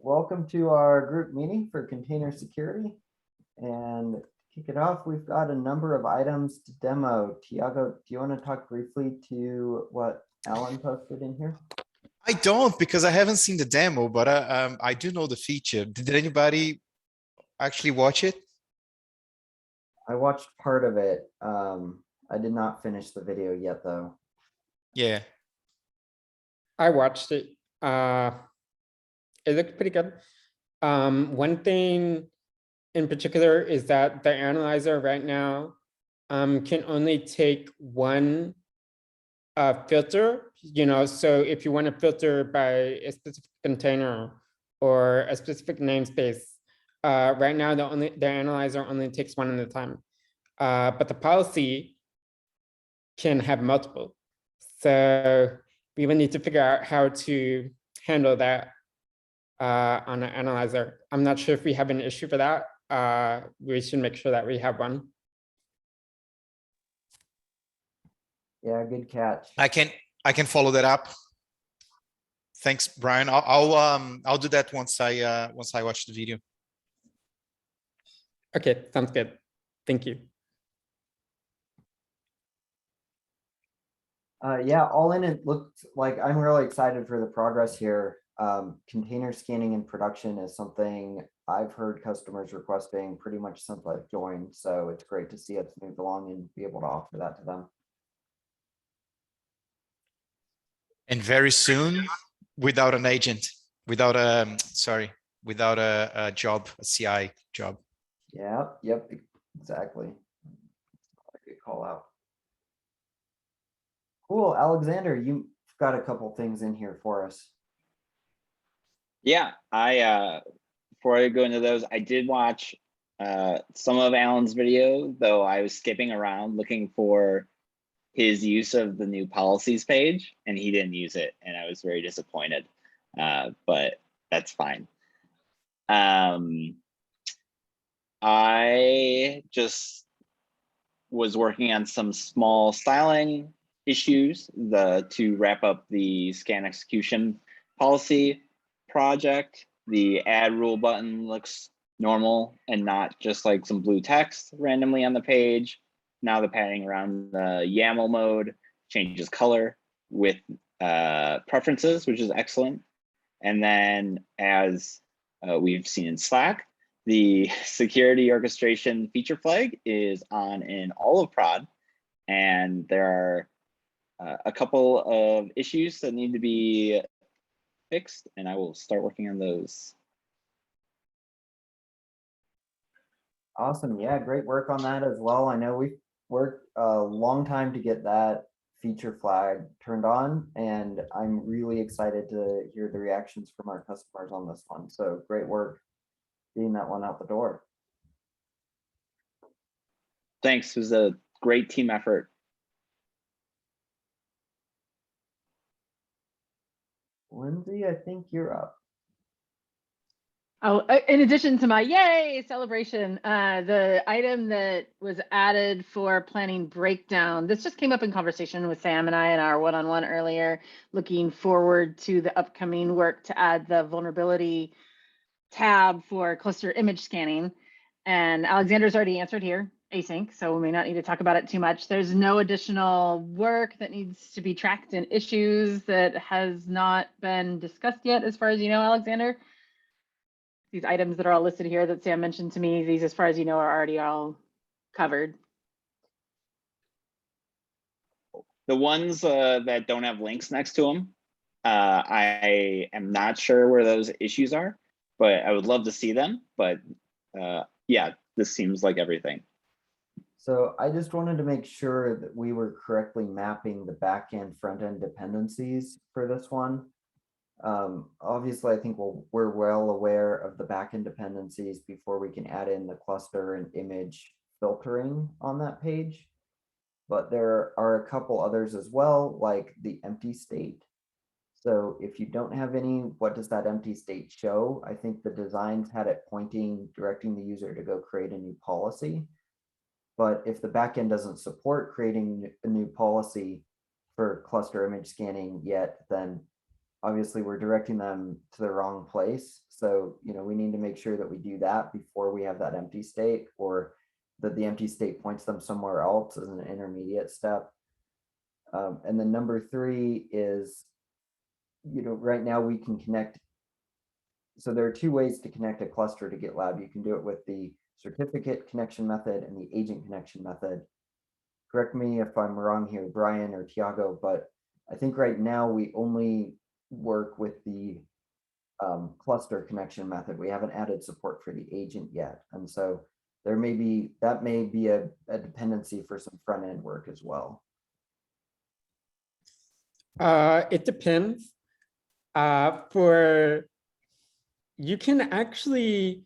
welcome to our group meeting for container security. And to kick it off, we've got a number of items to demo. Tiago, do you want to talk briefly to what Alan posted in here? I don't, because I haven't seen the demo, but I do know the feature. Did anybody actually watch it? I watched part of it. I did not finish the video yet, though. Yeah. I watched it. It looked pretty good. One thing in particular is that the analyzer right now can only take one filter, so if you want to filter by a specific container or a specific namespace, right now the analyzer only takes one at a time. But the policy can have multiple. So we will need to figure out how to handle that on an analyzer. I'm not sure if we have an issue for that. We should make sure that we have one. Yeah, good catch. I can follow that up. Thanks, Brian. I'll do that once I watch the video. Okay, sounds good. Thank you. Yeah, all in, it looks like I'm really excited for the progress here. Container scanning in production is something I've heard customers requesting pretty much since I've joined. So it's great to see us move along and be able to offer that to them. And very soon, without an agent, without a job, a CI job. Yeah, yep, exactly. Good call out. Cool, Alexander, you've got a couple things in here for us. Yeah, before I go into those, I did watch some of Alan's video, though I was skipping around looking for his use of the new policies page, and he didn't use it, and I was very disappointed, but that's fine. I just was working on some small styling issues to wrap up the scan execution policy project. The add rule button looks normal and not just like some blue text randomly on the page. Now the padding around the YAML mode changes color with preferences, which is excellent. And then as we've seen in Slack, the security orchestration feature flag is on in all of prod. And there are a couple of issues that need to be fixed, and I will start working on those. Awesome. Yeah, great work on that as well. I know we've worked a long time to get that feature flag turned on, and I'm really excited to hear the reactions from our customers on this one. So great work getting that one out the door. Thanks. It was a great team effort. Lindsay, I think you're up. Oh, in addition to my yay celebration, the item that was added for planning breakdown, this just came up in conversation with Sam and I in our one-on-one earlier, looking forward to the upcoming work to add the vulnerability tab for cluster image scanning. And Alexander's already answered here, async, so we may not need to talk about it too much. There's no additional work that needs to be tracked in issues that has not been discussed yet, as far as you know, Alexander. These items that are all listed here that Sam mentioned to me, these, as far as you know, are already all covered. The ones that don't have links next to them, I am not sure where those issues are, but I would love to see them. But yeah, this seems like everything. So I just wanted to make sure that we were correctly mapping the back-end front-end dependencies for this one. Obviously, I think we're well aware of the backend dependencies before we can add in the cluster and image filtering on that page. But there are a couple others as well, like the empty state. So if you don't have any, what does that empty state show? I think the designs had it pointing, directing the user to go create a new policy. But if the backend doesn't support creating a new policy for cluster image scanning yet, then obviously we're directing them to the wrong place. So, we need to make sure that we do that before we have that empty state, or that the empty state points them somewhere else as an intermediate step. And then number 3 is, right now we can connect. So there are 2 ways to connect a cluster to GitLab. You can do it with the certificate connection method and the agent connection method. Correct me if I'm wrong here, Brian or Tiago, but I think right now we only work with the cluster connection method. We haven't added support for the agent yet. And so that may be a dependency for some front end work as well. It depends. You can actually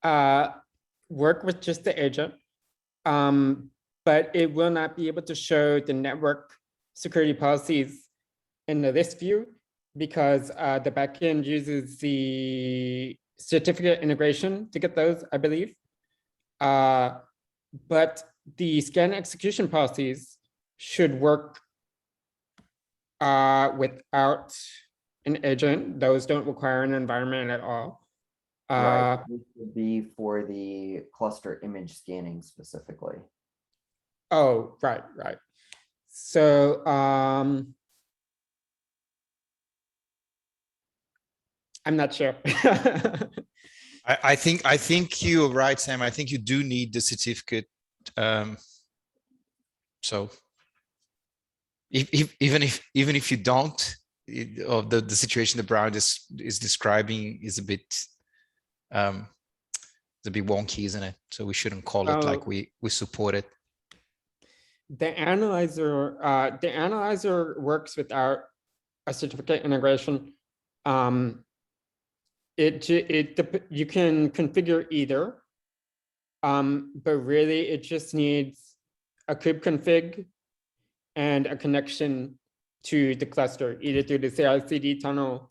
work with just the agent, but it will not be able to show the network security policies in the list view, because the backend uses the certificate integration to get those, I believe. But the scan execution policies should work without an agent. Those don't require an environment at all. Right, this would be for the cluster image scanning specifically. Oh, right. So I'm not sure. I think you're right, Sam. I think you do need the certificate. So even if you don't, of the situation that Brian is describing is a bit it's a bit wonky, isn't it? So we shouldn't call it like we support it. The analyzer works without a certificate integration. You can configure either, but really it just needs a kubeconfig and a connection to the cluster, either through the CI/CD tunnel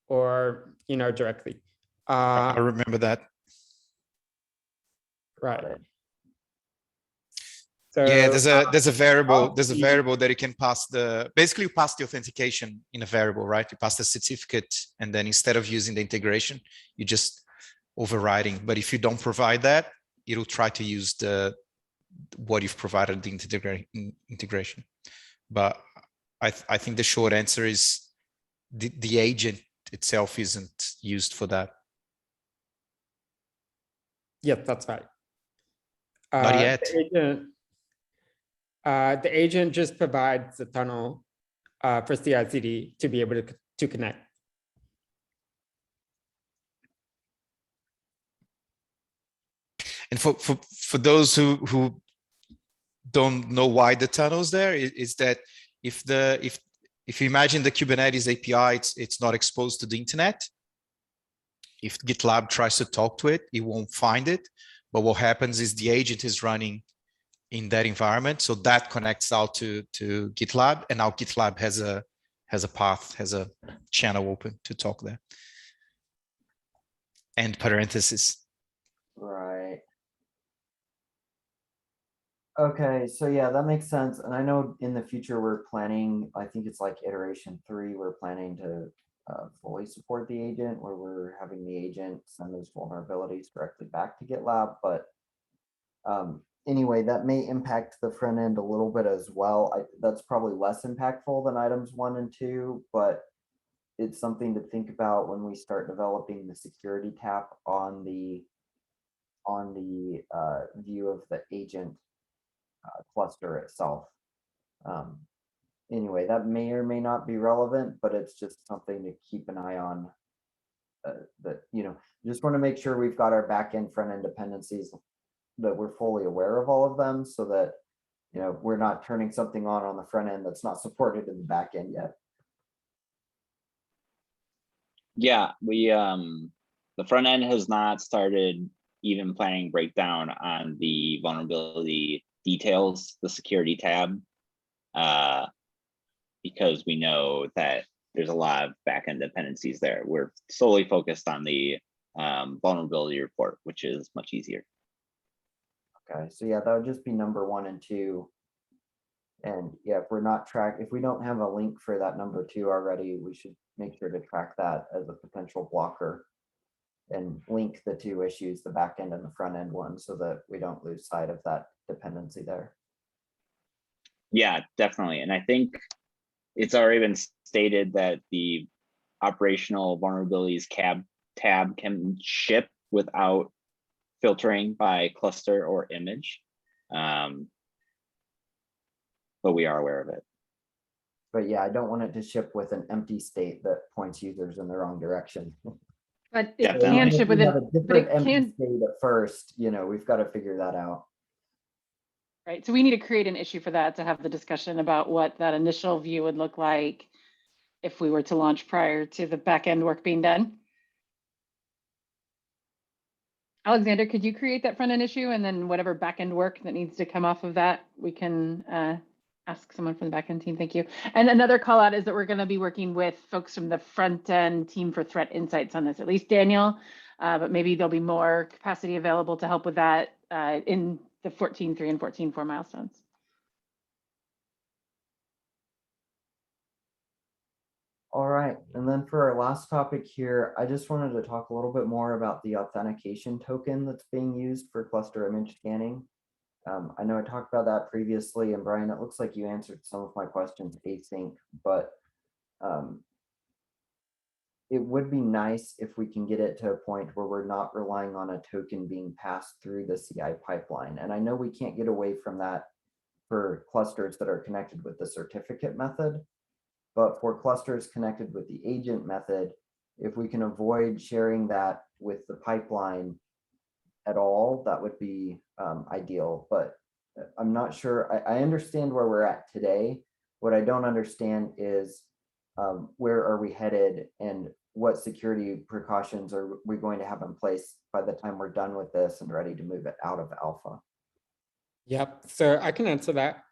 or directly. I remember that. Right. So, yeah, there's a variable that you can pass basically you pass the authentication in a variable, right? You pass the certificate, and then instead of using the integration, you just overriding. But if you don't provide that, it'll try to use what you've provided the integration. But I think the short answer is the agent itself isn't used for that. Yep, that's right. Not yet. The agent just provides the tunnel for CI/CD to be able to connect. And for those who don't know why the tunnel's there, is that if you imagine the Kubernetes API, it's not exposed to the internet. If GitLab tries to talk to it, it won't find it. But what happens is the agent is running in that environment, so that connects out to GitLab, and now GitLab has a path, has a channel open to talk there. And parentheses. Right. Okay, so yeah, that makes sense. And I know in the future we're planning, I think it's like iteration 3, we're planning to fully support the agent, where we're having the agent send those vulnerabilities directly back to GitLab. But anyway, that may impact the front end a little bit as well. That's probably less impactful than items 1 and 2, but it's something to think about when we start developing the security tap on the view of the agent cluster itself. Anyway, that may or may not be relevant, but it's just something to keep an eye on. That just want to make sure we've got our back end front end dependencies, that we're fully aware of all of them, so that we're not turning something on the front end that's not supported in the back end yet. Yeah, we the front end has not started even planning breakdown on the vulnerability details, the security tab, because we know that there's a lot of backend dependencies there. We're solely focused on the vulnerability report, which is much easier. Okay, so yeah, that would just be number 1 and 2. And yeah, if we don't have a link for that number 2 already, we should make sure to track that as a potential blocker and link the 2 issues, the back end and the front end one, so that we don't lose sight of that dependency there. Yeah, definitely. And I think it's already been stated that the operational vulnerabilities tab can ship without filtering by cluster or image. But we are aware of it. But yeah, I don't want it to ship with an empty state that points users in the wrong direction. But it Definitely. can If ship we with have it, a but different it empty can, state at first, we've got to figure that out. right? So we need to create an issue for that to have the discussion about what that initial view would look like if we were to launch prior to the back end work being done. Alexander, could you create that front end issue, and then whatever back end work that needs to come off of that, we can ask someone from the back end team. Thank you. And another call out is that we're going to be working with folks from the front end team for threat insights on this, at least Daniel, but maybe there'll be more capacity available to help with that in the 14.3 and 14.4 milestones. All right, and then for our last topic here, I just wanted to talk a little bit more about the authentication token that's being used for cluster image scanning. I know I talked about that previously, and Brian, it looks like you answered some of my questions async, but it would be nice if we can get it to a point where we're not relying on a token being passed through the CI pipeline. And I know we can't get away from that for clusters that are connected with the certificate method, but for clusters connected with the agent method, if we can avoid sharing that with the pipeline at all, that would be ideal. But I'm not sure. I understand where we're at today. What I don't understand is where are we headed, and what security precautions are we going to have in place by the time we're done with this and ready to move it out of alpha? Yep, so I can answer that.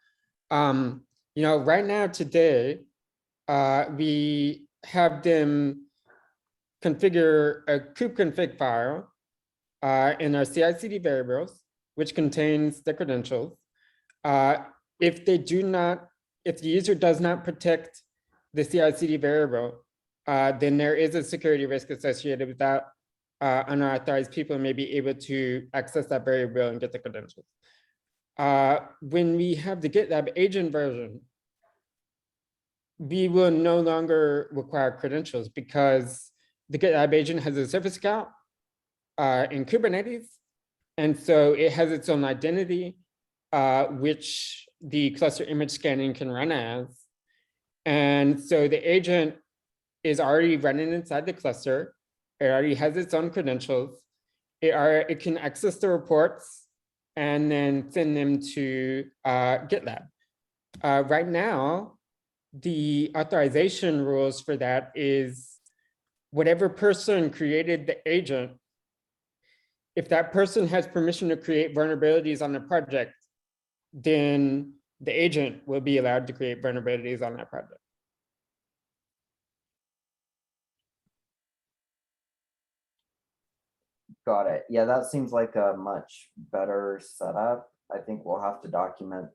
Right now today, we have them configure a kubeconfig file in our CI/CD variables, which contains the credentials. If the user does not protect the CI/CD variable, then there is a security risk associated with that. Unauthorized people may be able to access that variable and get the credentials. When we have the GitLab agent version, we will no longer require credentials because the GitLab agent has a service account in Kubernetes. And so it has its own identity, which the cluster image scanning can run as. And so the agent is already running inside the cluster. It already has its own credentials. It can access the reports and then send them to GitLab. Right now, the authorization rules for that is whatever person created the agent, if that person has permission to create vulnerabilities on the project, then the agent will be allowed to create vulnerabilities on that project. Got it. Yeah, that seems like a much better setup. I think we'll have to document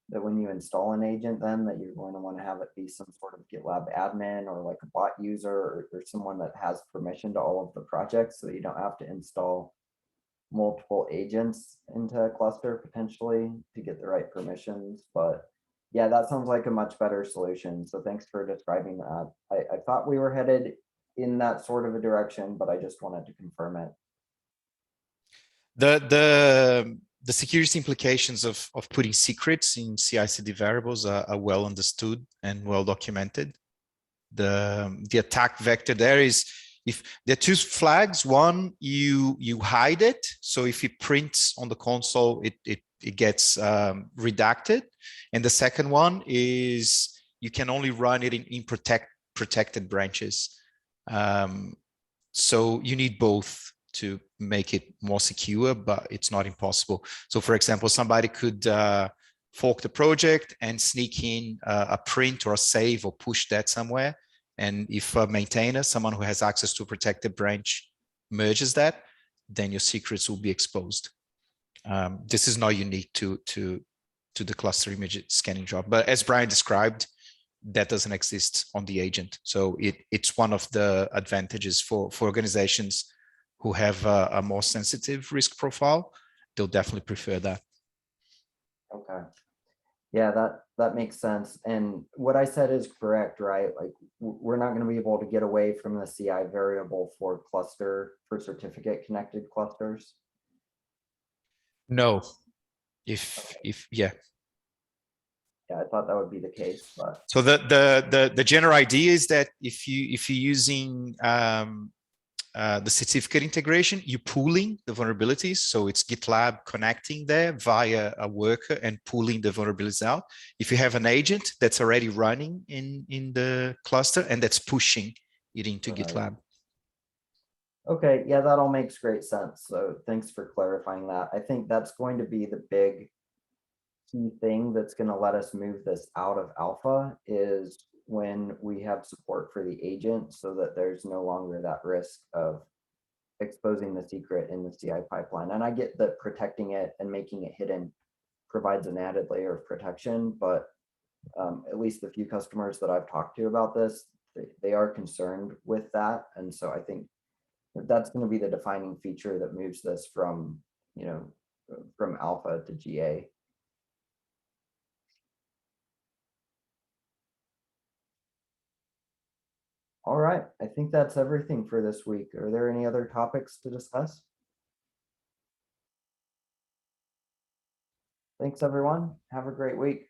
that when you install an agent, then that you're going to want to have it be some sort of GitLab admin or like a bot user or someone that has permission to all of the projects, so that you don't have to install multiple agents into a cluster potentially to get the right permissions. But yeah, that sounds like a much better solution. So thanks for describing that. I thought we were headed in that sort of a direction, but I just wanted to confirm it. The security implications of putting secrets in CI/CD variables are well understood and well documented. The attack vector there is, if there are two flags, one, you hide it. So if it prints on the console, it gets redacted. And the second one is you can only run it in protected branches. So you need both to make it more secure, but it's not impossible. So for example, somebody could fork the project and sneak in a print or a save or push that somewhere. And if a maintainer, someone who has access to a protected branch, merges that, then your secrets will be exposed. This is not unique to to the cluster image scanning job. But as Brian described, that doesn't exist on the agent. So it's one of the advantages for organizations who have a more sensitive risk profile. They'll definitely prefer that. Okay. Yeah, that makes sense. And what I said is correct, right? Like we're not going to be able to get away from the CI variable for certificate connected clusters. No, if yeah. Yeah, I thought that would be the case, but So the general idea is that if you're using the certificate integration, you're pooling the vulnerabilities. So it's GitLab connecting there via a worker and pooling the vulnerabilities out. If you have an agent that's already running in the cluster and that's pushing it into Right. GitLab. Okay, yeah, that all makes great sense. So thanks for clarifying that. I think that's going to be the big key thing that's going to let us move this out of alpha is when we have support for the agent so that there's no longer that risk of exposing the secret in the CI pipeline. And I get that protecting it and making it hidden provides an added layer of protection, but at least the few customers that I've talked to about this, they are concerned with that. And so I think that's going to be the defining feature that moves this from, from alpha to GA. All right, I think that's everything for this week. Are there any other topics to discuss? Thanks, everyone. Have a great week.